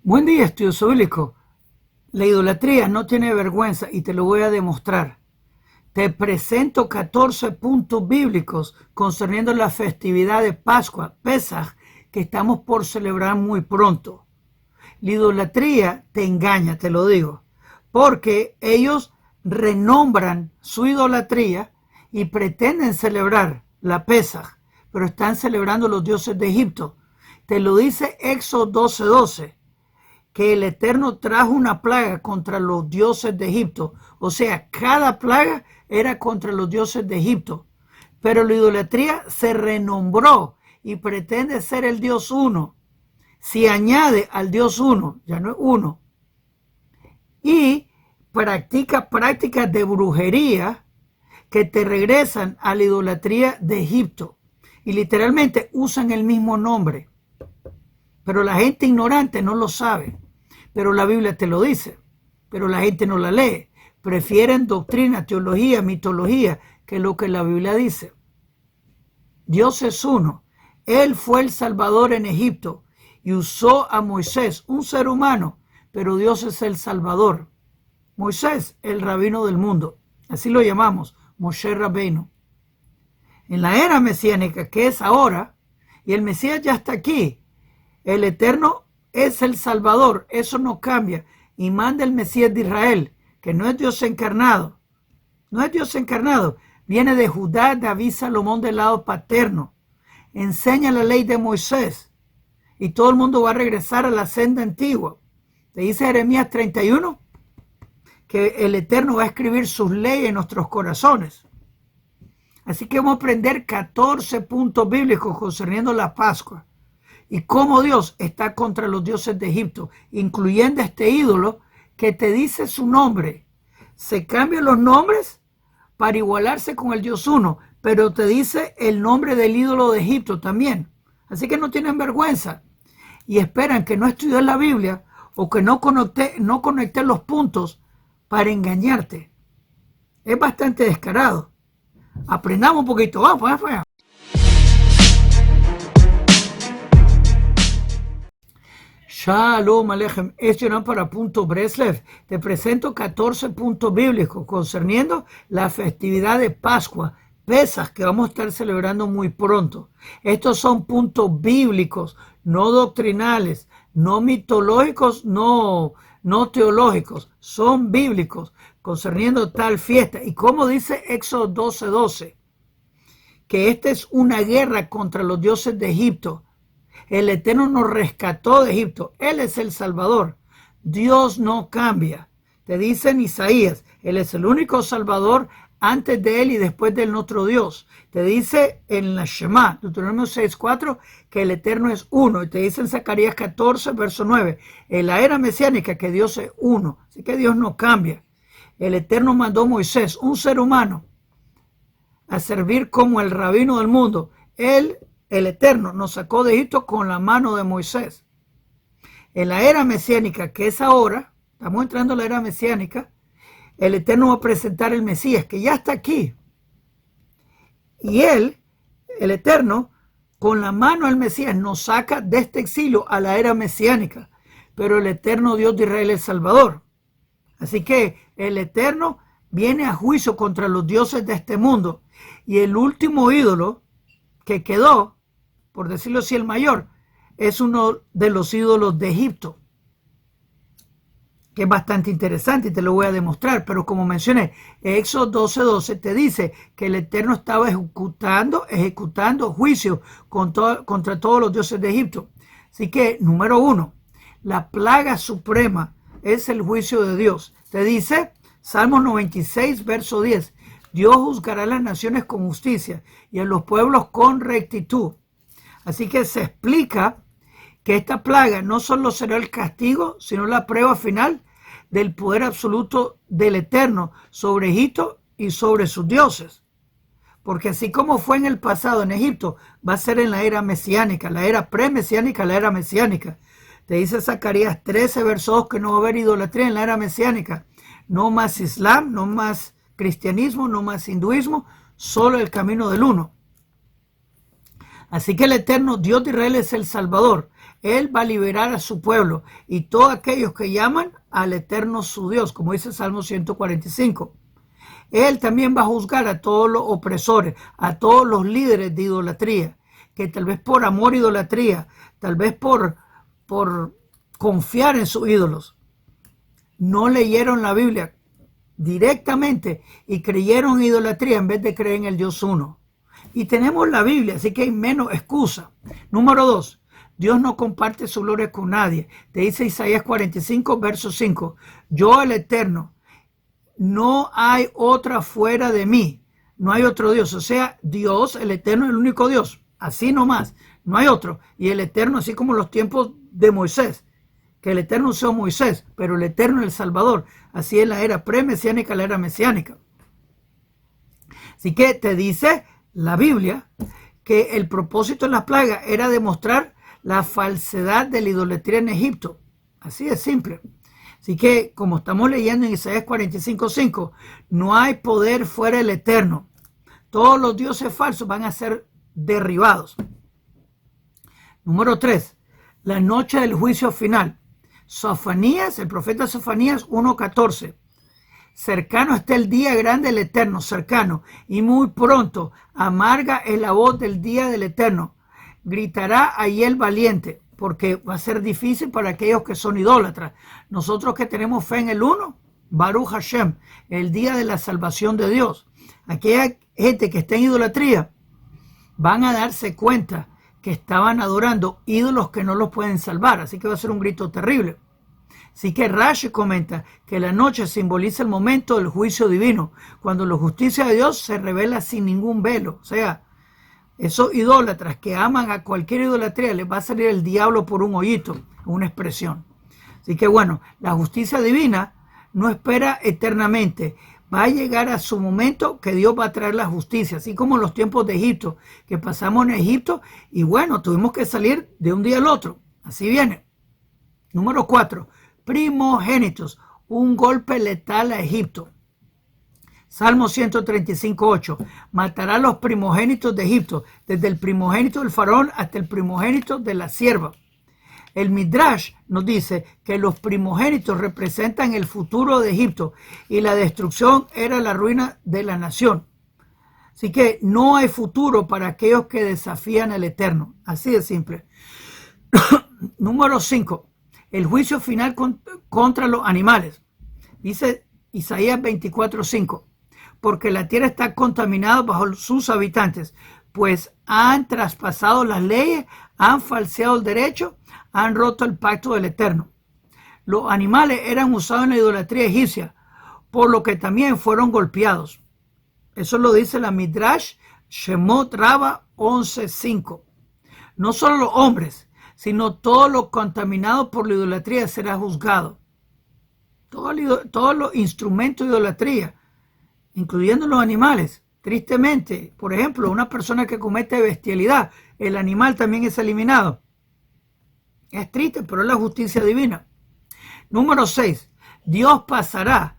Buen día, estudioso bíblico. La idolatría no tiene vergüenza y te lo voy a demostrar. Te presento 14 puntos bíblicos concerniendo la festividad de Pascua, Pesaj, que estamos por celebrar muy pronto. La idolatría te engaña, te lo digo, porque ellos renombran su idolatría y pretenden celebrar la Pesaj, pero están celebrando los dioses de Egipto. Te lo dice Éxodo 12:12. Que el Eterno trajo una plaga contra los dioses de Egipto. O sea, cada plaga era contra los dioses de Egipto. Pero la idolatría se renombró y pretende ser el Dios uno. Si añade al Dios uno, ya no es uno. Y practica prácticas de brujería que te regresan a la idolatría de Egipto. Y literalmente usan el mismo nombre. Pero la gente ignorante no lo sabe. Pero la Biblia te lo dice, pero la gente no la lee. Prefieren doctrina, teología, mitología, que lo que la Biblia dice. Dios es uno. Él fue el Salvador en Egipto y usó a Moisés, un ser humano, pero Dios es el Salvador. Moisés, el rabino del mundo. Así lo llamamos, Moshe Rabbeinu. En la era mesiánica, que es ahora, y el Mesías ya está aquí, el Eterno es el Salvador, eso no cambia. Y manda el Mesías de Israel, que no es Dios encarnado. No es Dios encarnado. Viene de Judá, David, Salomón del lado paterno. Enseña la ley de Moisés. Y todo el mundo va a regresar a la senda antigua. Te dice Jeremías 31 que el Eterno va a escribir sus leyes en nuestros corazones. Así que vamos a aprender 14 puntos bíblicos concerniendo la Pascua. Y cómo Dios está contra los dioses de Egipto, incluyendo este ídolo que te dice su nombre. Se cambian los nombres para igualarse con el Dios uno, pero te dice el nombre del ídolo de Egipto también. Así que no tienen vergüenza y esperan que no estudies la Biblia o que no conecté los puntos para engañarte. Es bastante descarado. Aprendamos un poquito. Vamos. Shalom Aleichem, es Yonan para Punto Breslev. Te presento 14 puntos bíblicos concerniendo la festividad de Pascua, Pesaj, que vamos a estar celebrando muy pronto. Estos son puntos bíblicos, no doctrinales, no mitológicos, no teológicos, son bíblicos concerniendo tal fiesta. Y como dice Éxodo 12:12, que esta es una guerra contra los dioses de Egipto. El Eterno nos rescató de Egipto. Él es el Salvador. Dios no cambia. Te dice en Isaías, Él es el único Salvador antes de Él y después del otro Dios. Te dice en la Shema, Deuteronomio 6:4, que el Eterno es uno. Y te dice en Zacarías 14, verso 9, en la era mesiánica que Dios es uno. Así que Dios no cambia. El Eterno mandó a Moisés, un ser humano, a servir como el rabino del mundo. Él, el Eterno, nos sacó de Egipto con la mano de Moisés. En la era mesiánica, que es ahora, estamos entrando a la era mesiánica, el Eterno va a presentar el Mesías, que ya está aquí. Y Él, el Eterno, con la mano del Mesías, nos saca de este exilio a la era mesiánica. Pero el Eterno Dios de Israel es Salvador. Así que el Eterno viene a juicio contra los dioses de este mundo. Y el último ídolo que quedó, por decirlo así, el mayor, es uno de los ídolos de Egipto, que es bastante interesante y te lo voy a demostrar. Pero como mencioné, Éxodo 12:12 te dice que el Eterno estaba ejecutando juicio contra todos los dioses de Egipto. Así que, número 1, la plaga suprema es el juicio de Dios. Te dice Salmos 96, verso 10. Dios juzgará a las naciones con justicia y a los pueblos con rectitud. Así que se explica que esta plaga no solo será el castigo, sino la prueba final del poder absoluto del Eterno sobre Egipto y sobre sus dioses. Porque así como fue en el pasado en Egipto, va a ser en la era mesiánica, la era pre-mesiánica, la era mesiánica. Te dice Zacarías 13, verso 2, que no va a haber idolatría en la era mesiánica. No más Islam, no más cristianismo, no más hinduismo, solo el camino del uno. Así que el eterno Dios de Israel es el Salvador. Él va a liberar a su pueblo y todos aquellos que llaman al eterno su Dios, como dice Salmo 145. Él también va a juzgar a todos los opresores, a todos los líderes de idolatría, que tal vez por amor a idolatría, tal vez por confiar en sus ídolos, no leyeron la Biblia directamente y creyeron en idolatría en vez de creer en el Dios uno. Y tenemos la Biblia, así que hay menos excusa. Número 2. Dios no comparte su gloria con nadie. Te dice Isaías 45, verso 5. Yo, el Eterno, no hay otra fuera de mí. No hay otro Dios. O sea, Dios, el Eterno, es el único Dios. Así nomás. No hay otro. Y el Eterno, así como los tiempos de Moisés, que el Eterno usó Moisés, pero el Eterno es el Salvador. Así es la era pre-mesiánica, la era mesiánica. Así que te dice la Biblia que el propósito de las plagas era demostrar la falsedad de la idolatría en Egipto. Así de simple. Así que, como estamos leyendo en Isaías 45:5, no hay poder fuera del Eterno. Todos los dioses falsos van a ser derribados. Número 3. La noche del juicio final. Sofonías, el profeta Sofonías 1:14. Cercano está el día grande del Eterno, cercano, y muy pronto, amarga es la voz del día del Eterno. Gritará ahí el valiente, porque va a ser difícil para aquellos que son idólatras. Nosotros que tenemos fe en el uno, Baruch Hashem, el día de la salvación de Dios. Aquella gente que está en idolatría, van a darse cuenta que estaban adorando ídolos que no los pueden salvar, así que va a ser un grito terrible. Así que Rashi comenta que la noche simboliza el momento del juicio divino, cuando la justicia de Dios se revela sin ningún velo. O sea, esos idólatras que aman a cualquier idolatría, les va a salir el diablo por un hoyito, una expresión. Así que bueno, la justicia divina no espera eternamente. Va a llegar a su momento que Dios va a traer la justicia, así como en los tiempos de Egipto, que pasamos en Egipto y bueno, tuvimos que salir de un día al otro. Así viene. Número 4. Primogénitos, un golpe letal a Egipto. Salmo 135:8. Matará a los primogénitos de Egipto, desde el primogénito del faraón hasta el primogénito de la sierva. El Midrash nos dice que los primogénitos representan el futuro de Egipto y la destrucción era la ruina de la nación. Así que no hay futuro para aquellos que desafían al Eterno. Así de simple. Número 5. El juicio final contra los animales. Dice Isaías 24:5. Porque la tierra está contaminada bajo sus habitantes, pues han traspasado las leyes, han falseado el derecho, han roto el pacto del Eterno. Los animales eran usados en la idolatría egipcia, por lo que también fueron golpeados. Eso lo dice la Midrash Shemot Rabba 11:5. No solo los hombres, sino todo lo contaminado por la idolatría será juzgado. Todos los instrumentos de idolatría, incluyendo los animales. Tristemente, por ejemplo, una persona que comete bestialidad, el animal también es eliminado. Es triste, pero es la justicia divina. Número 6. Dios pasará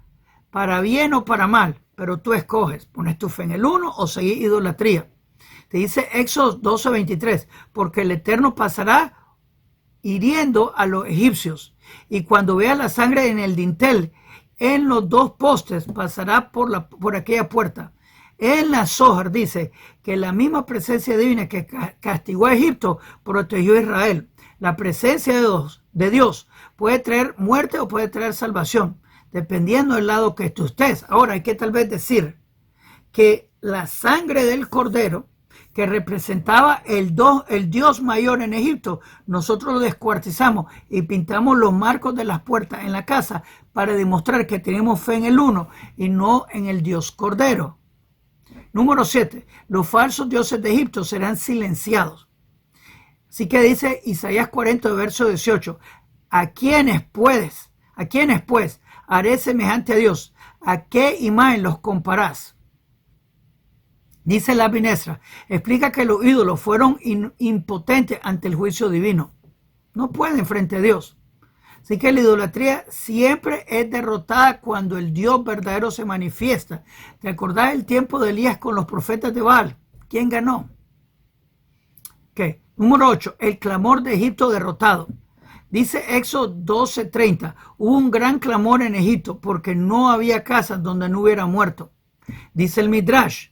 para bien o para mal, pero tú escoges. Pones tu fe en el uno o seguir idolatría. Te dice Éxodo 12:23, porque el Eterno pasará hiriendo a los egipcios, y cuando vea la sangre en el dintel, en los dos postes, pasará por aquella puerta. En la Zohar dice que la misma presencia divina que castigó a Egipto protegió a Israel. La presencia de Dios puede traer muerte o puede traer salvación, dependiendo del lado que tú estés. Ahora hay que tal vez decir que la sangre del cordero, que representaba el Dios mayor en Egipto, nosotros lo descuartizamos y pintamos los marcos de las puertas en la casa para demostrar que tenemos fe en el uno y no en el Dios Cordero. Número 7. Los falsos dioses de Egipto serán silenciados. Así que dice Isaías 40, verso 18. ¿A quiénes pues haré semejante a Dios? ¿A qué imagen los comparás? Dice la Binesra, explica que los ídolos fueron impotentes ante el juicio divino. No pueden frente a Dios. Así que la idolatría siempre es derrotada cuando el Dios verdadero se manifiesta. ¿Te acordás el tiempo de Elías con los profetas de Baal? ¿Quién ganó? ¿Qué? Número 8, el clamor de Egipto derrotado. Dice Éxodo 12:30, hubo un gran clamor en Egipto porque no había casas donde no hubiera muerto. Dice el Midrash,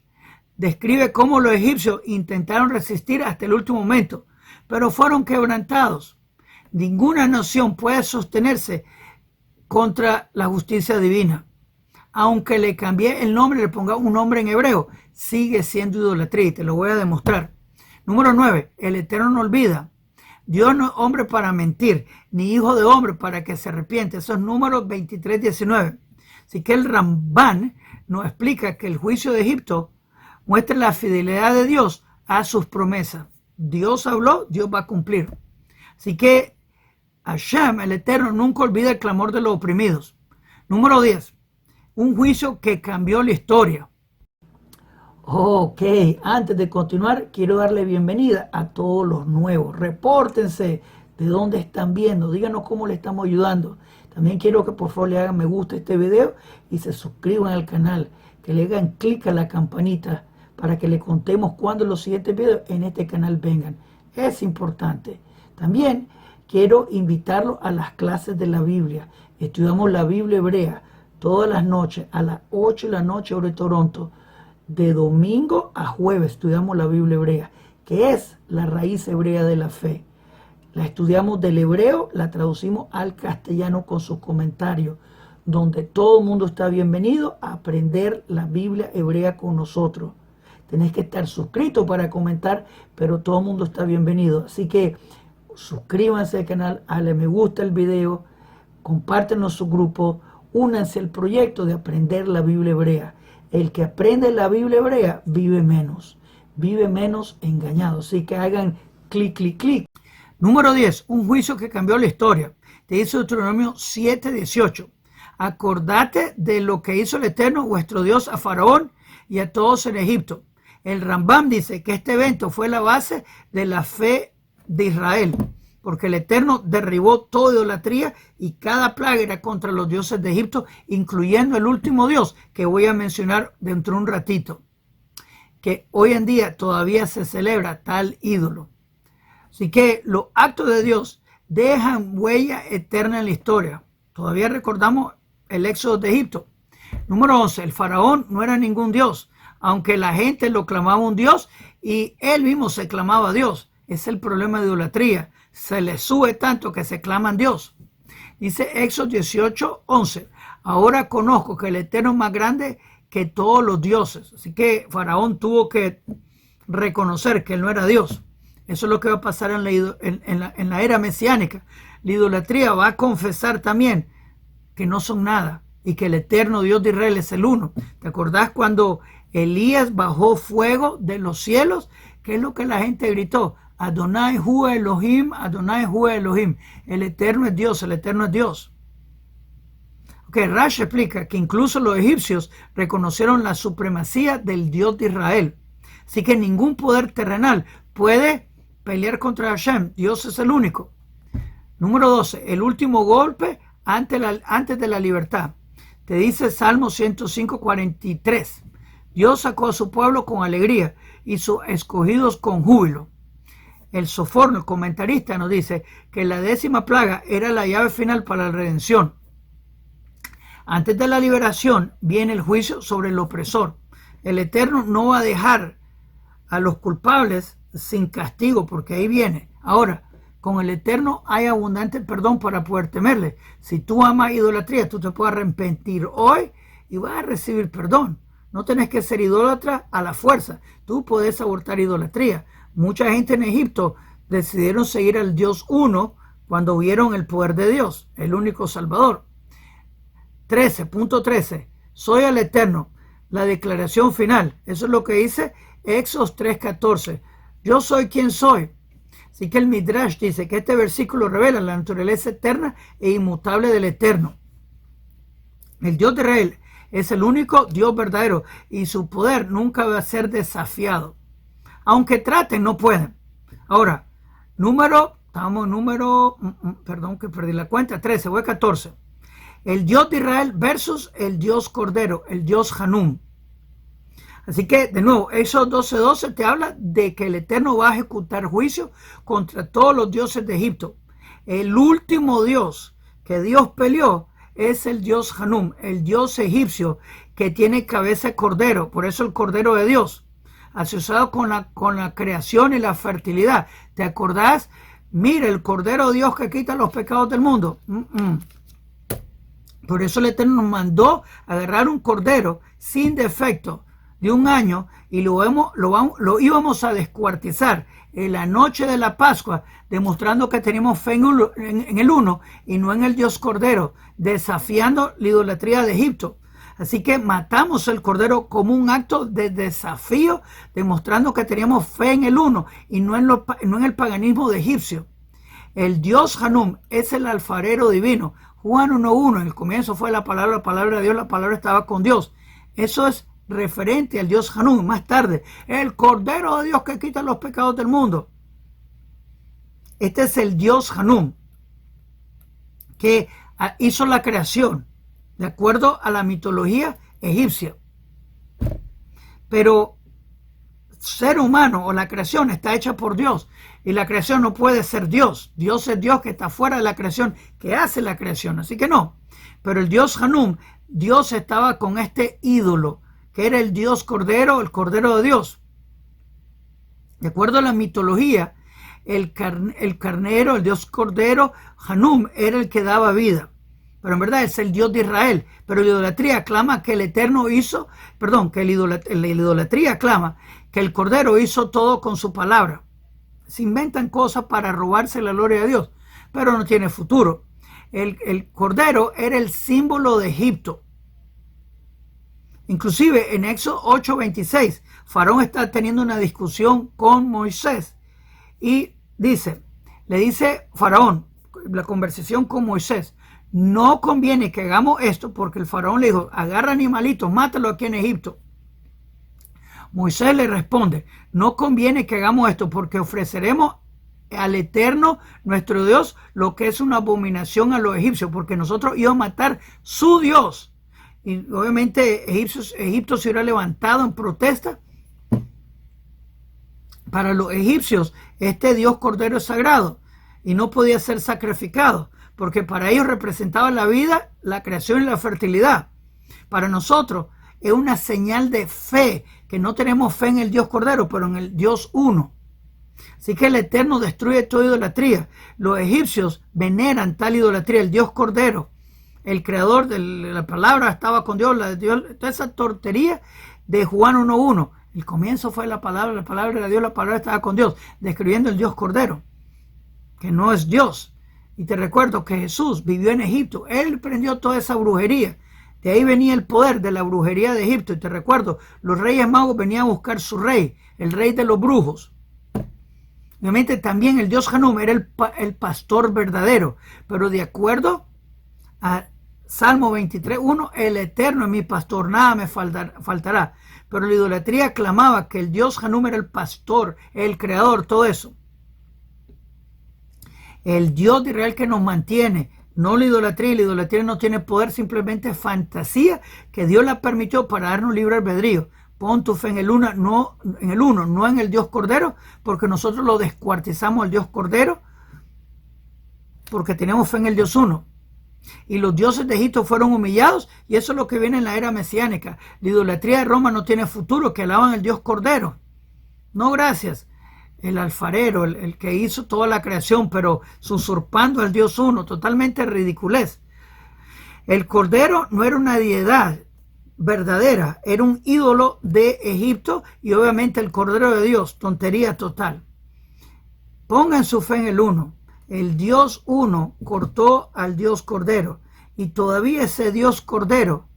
describe cómo los egipcios intentaron resistir hasta el último momento, pero fueron quebrantados. Ninguna nación puede sostenerse contra la justicia divina. Aunque le cambié el nombre, le ponga un nombre en hebreo, sigue siendo idolatría y te lo voy a demostrar. Número 9, el Eterno no olvida. Dios no es hombre para mentir, ni hijo de hombre para que se arrepiente. Eso es Números 23:19. Así que el Rambán nos explica que el juicio de Egipto muestra la fidelidad de Dios a sus promesas. Dios habló, Dios va a cumplir. Así que Hashem, el Eterno, nunca olvida el clamor de los oprimidos. Número 10, un juicio que cambió la historia. Ok, antes de continuar, quiero darle bienvenida a todos los nuevos. Repórtense de dónde están viendo, díganos cómo le estamos ayudando. También quiero que por favor le hagan me gusta a este video y se suscriban al canal, que le hagan clic a la campanita para que le contemos cuando los siguientes videos en este canal vengan. Es importante. También quiero invitarlos a las clases de la Biblia. Estudiamos la Biblia hebrea todas las noches a las 8 de la noche hora de Toronto. De domingo a jueves estudiamos la Biblia hebrea, que es la raíz hebrea de la fe. La estudiamos del hebreo, la traducimos al castellano con sus comentarios, donde todo el mundo está bienvenido a aprender la Biblia hebrea con nosotros. Tenés que estar suscrito para comentar, pero todo el mundo está bienvenido. Así que suscríbanse al canal, dale me gusta el video, compártenos su grupo, únanse al proyecto de aprender la Biblia hebrea. El que aprende la Biblia hebrea vive menos engañado. Así que hagan clic, clic, clic. Número 10, un juicio que cambió la historia. Te dice Deuteronomio 7:18. Acordate de lo que hizo el Eterno, vuestro Dios, a Faraón y a todos en Egipto. El Rambam dice que este evento fue la base de la fe de Israel, porque el Eterno derribó toda idolatría y cada plaga era contra los dioses de Egipto, incluyendo el último dios que voy a mencionar dentro de un ratito, que hoy en día todavía se celebra tal ídolo. Así que los actos de Dios dejan huella eterna en la historia. Todavía recordamos el éxodo de Egipto. Número 11, el faraón no era ningún dios, aunque la gente lo clamaba un dios y él mismo se clamaba Dios. Es el problema de idolatría. Se le sube tanto que se claman Dios. Dice Éxodo 18:11. Ahora conozco que el Eterno es más grande que todos los dioses. Así que Faraón tuvo que reconocer que él no era Dios. Eso es lo que va a pasar en la era mesiánica. La idolatría va a confesar también que no son nada y que el eterno Dios de Israel es el uno. ¿Te acordás cuando Elías bajó fuego de los cielos? ¿Qué es lo que la gente gritó? Adonai Hu Elohim, Adonai Hu Elohim. El eterno es Dios, el eterno es Dios. Ok, Rashi explica que incluso los egipcios reconocieron la supremacía del Dios de Israel. Así que ningún poder terrenal puede pelear contra Hashem. Dios es el único. Número 12, el último golpe antes de la libertad. Te dice Salmo 105:43. Dios sacó a su pueblo con alegría y sus escogidos con júbilo. El Soforno, el comentarista, nos dice que la 10ª plaga era la llave final para la redención. Antes de la liberación viene el juicio sobre el opresor. El Eterno no va a dejar a los culpables sin castigo, porque ahí viene. Ahora, con el Eterno hay abundante perdón para poder temerle. Si tú amas idolatría, tú te puedes arrepentir hoy y vas a recibir perdón. No tenés que ser idólatra a la fuerza. Tú puedes abortar idolatría. Mucha gente en Egipto decidieron seguir al Dios uno cuando vieron el poder de Dios, el único Salvador. 13.13. Soy el Eterno. La declaración final. Eso es lo que dice Éxodo 3:14. Yo soy quien soy. Así que el Midrash dice que este versículo revela la naturaleza eterna e inmutable del Eterno. El Dios de Israel es el único Dios verdadero y su poder nunca va a ser desafiado. Aunque traten, no pueden. Ahora, perdón que perdí la cuenta, 13, voy a 14. El Dios de Israel versus el Dios Cordero, el Dios Hanum. Así que, de nuevo, Éxodo 12:12 te habla de que el Eterno va a ejecutar juicio contra todos los dioses de Egipto. El último dios que Dios peleó es el dios Hanum, el dios egipcio que tiene cabeza de cordero, por eso el cordero de Dios, asociado con la creación y la fertilidad. ¿Te acordás? Mira, el cordero de Dios que quita los pecados del mundo. Por eso el Eterno nos mandó agarrar un cordero sin defecto de 1 año y lo íbamos a descuartizar en la noche de la Pascua, demostrando que teníamos fe en el uno y no en el Dios Cordero, desafiando la idolatría de Egipto. Así que matamos el cordero como un acto de desafío, demostrando que teníamos fe en el uno y no en el paganismo de egipcio. El Dios Hanum es el alfarero divino. Juan 1:1, en el comienzo fue la palabra de Dios, la palabra estaba con Dios. Eso es referente al Dios Hanum. Más tarde, el Cordero de Dios que quita los pecados del mundo. Este es el Dios Hanum que hizo la creación de acuerdo a la mitología egipcia. Pero ser humano o la creación está hecha por Dios y la creación no puede ser Dios. Dios es Dios que está fuera de la creación, que hace la creación, así que no. Pero el Dios Hanum, Dios estaba con este ídolo que era el Dios Cordero, el Cordero de Dios. De acuerdo a la mitología, el carnero, el Dios Cordero, Hanum, era el que daba vida. Pero en verdad es el Dios de Israel. Pero la idolatría clama que el Eterno hizo, que la idolatría clama que el Cordero hizo todo con su palabra. Se inventan cosas para robarse la gloria de Dios, pero no tiene futuro. El Cordero era el símbolo de Egipto. Inclusive en Éxodo 8:26, Faraón está teniendo una discusión con Moisés y le dice Faraón, la conversación con Moisés, no conviene que hagamos esto porque el Faraón le dijo, agarra animalitos, mátalo aquí en Egipto. Moisés le responde, no conviene que hagamos esto porque ofreceremos al Eterno, nuestro Dios, lo que es una abominación a los egipcios, porque nosotros íbamos a matar su Dios. Y obviamente Egipto se hubiera levantado en protesta. Para los egipcios, este Dios Cordero es sagrado y no podía ser sacrificado, porque para ellos representaba la vida, la creación y la fertilidad. Para nosotros es una señal de fe, que no tenemos fe en el Dios Cordero, pero en el Dios uno. Así que el Eterno destruye toda idolatría. Los egipcios veneran tal idolatría, el Dios Cordero. El creador de la palabra estaba con Dios, toda esa tortería de Juan 1:1. El comienzo fue la palabra de Dios, la palabra estaba con Dios, describiendo el Dios Cordero, que no es Dios. Y te recuerdo que Jesús vivió en Egipto, Él prendió toda esa brujería. De ahí venía el poder de la brujería de Egipto. Y te recuerdo, los reyes magos venían a buscar su rey, el rey de los brujos. Obviamente también el Dios Hanum era el pastor verdadero, pero de acuerdo a Salmo 23:1, el Eterno es mi pastor, nada me faltará. Pero la idolatría clamaba que el Dios Hanum era el pastor, el creador, todo eso. El Dios de Israel que nos mantiene, no la idolatría, y la idolatría no tiene poder, simplemente fantasía que Dios la permitió para darnos libre albedrío. Pon tu fe en el uno, no en el Dios Cordero, porque nosotros lo descuartizamos al Dios Cordero, porque tenemos fe en el Dios uno. Y los dioses de Egipto fueron humillados, y eso es lo que viene en la era mesiánica. La idolatría de Roma no tiene futuro, que alaban al Dios Cordero. No, gracias. El alfarero, el que hizo toda la creación, pero usurpando al Dios uno, totalmente ridiculez. El Cordero no era una deidad verdadera, era un ídolo de Egipto, y obviamente el Cordero de Dios, tontería total. Pongan su fe en el uno. El Dios uno cortó al Dios Cordero, y todavía ese Dios Cordero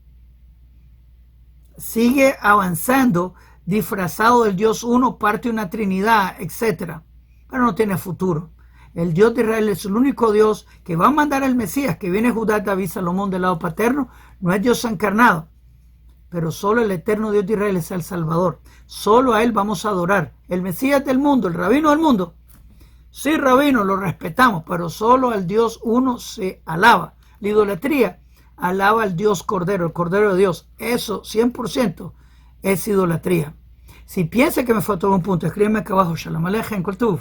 sigue avanzando, disfrazado del Dios uno, parte de una Trinidad, etc. Pero no tiene futuro. El Dios de Israel es el único Dios que va a mandar al Mesías, que viene Judá, David, Salomón del lado paterno. No es Dios encarnado, pero solo el eterno Dios de Israel es el Salvador. Solo a Él vamos a adorar. El Mesías del mundo, el rabino del mundo. Sí, rabino, lo respetamos, pero solo al Dios uno se alaba. La idolatría alaba al Dios Cordero, el Cordero de Dios. Eso, 100%, es idolatría. Si piensa que me faltó un punto, escríbeme acá abajo. Shalom Aleichem, Kol Tuv.